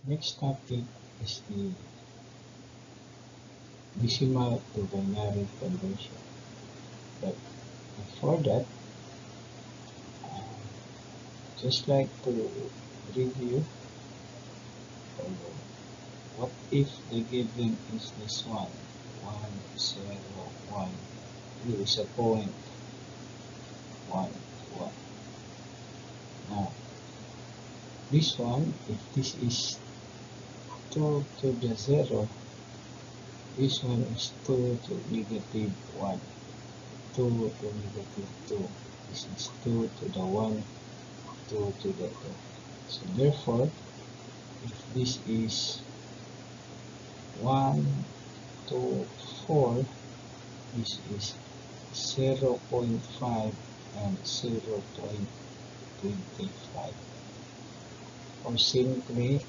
Next topic is the decimal to binary conversion. But before that, uh, just like to review, uh, what if the given is this one? 1, 0, 1. Here is a point, 1, 1. Now, this one, if this is 2 to the 0, this one is 2 to negative 1, 2 to negative 2. This is 2 to the 1, 2 to the 2. So therefore, if this is 1, 2, 4, this is 0.5 and 0.25. Or simply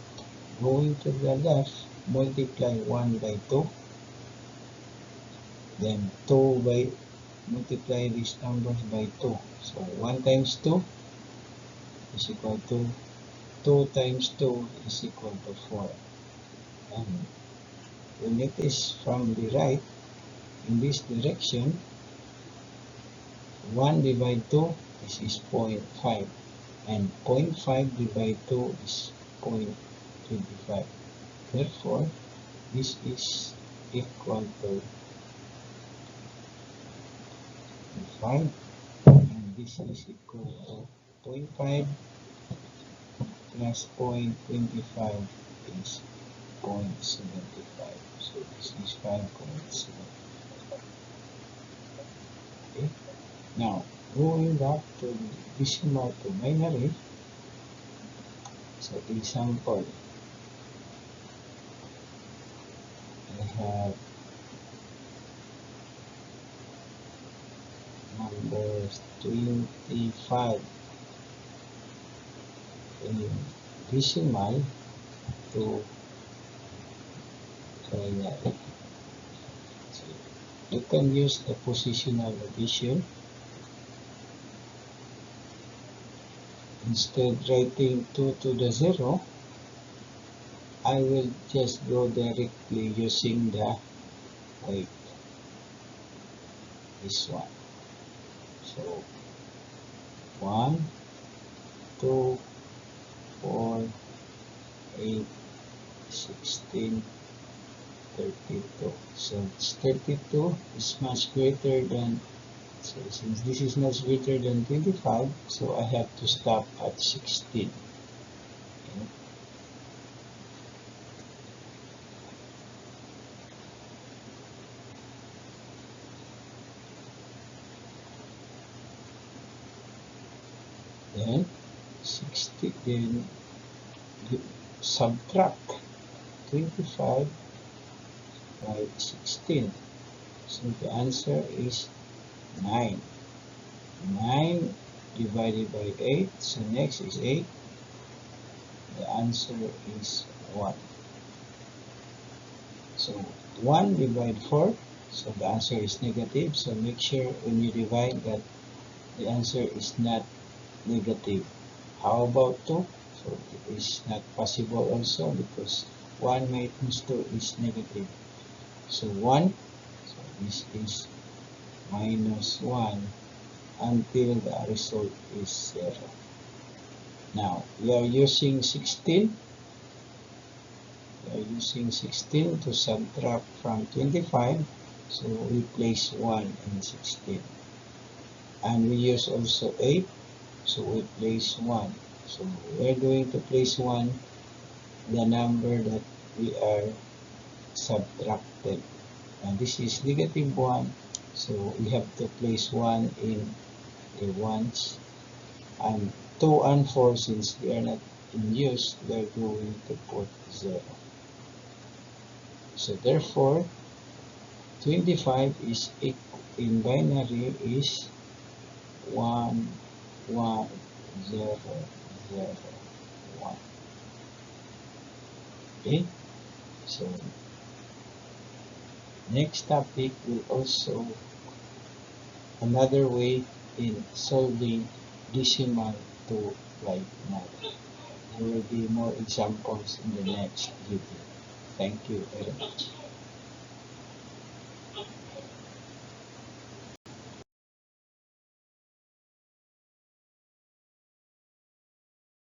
going to the left, multiply 1 by 2, then 2 by, multiply these numbers by 2. So 1 times 2 is equal to 2 times 2 is equal to 4. And when it is from the right, in this direction, 1 divided 2 is 0.5, and 0.5 divided 2 is 0.25. Therefore, this is equal to 5, and this is equal to 0.5 plus 0.25 is 0.75. So this is 5.75. Okay. Now, going back to the decimal to binary, so example, I have numbers 25 in decimal to binary. So you can use the positional addition. Instead writing 2 to the 0, I will just go directly using the weight, this one. So 1, 2, 4, 8, 16, 32. So 32 is much greater than, so since this is much greater than 25, so I have to stop at 16. Okay. Then 60, then subtract 25 by 16. So the answer is 9. 9 divided by 8, so next is 8. The answer is 1. So 1 divided 4, so the answer is negative. So make sure when you divide that the answer is not negative. How about 2? So it is not possible also because 1 minus 2 is negative. So 1, so this is minus 1 until the result is 0. Now, we are using 16. We are using 16 to subtract from 25. So we place 1 in 16. And we use also 8. So we place 1. So we are going to place 1, the number that we are subtracted. And this is negative 1. So we have to place 1 in the ones. And 2 and 4, since they are not in use, we are going to put 0. So therefore, 25 is in binary is 1, 1, 0, 0, 1. Okay, so next topic will also another way in solving decimal to binary. there will be more examples in the next video. Thank you very much.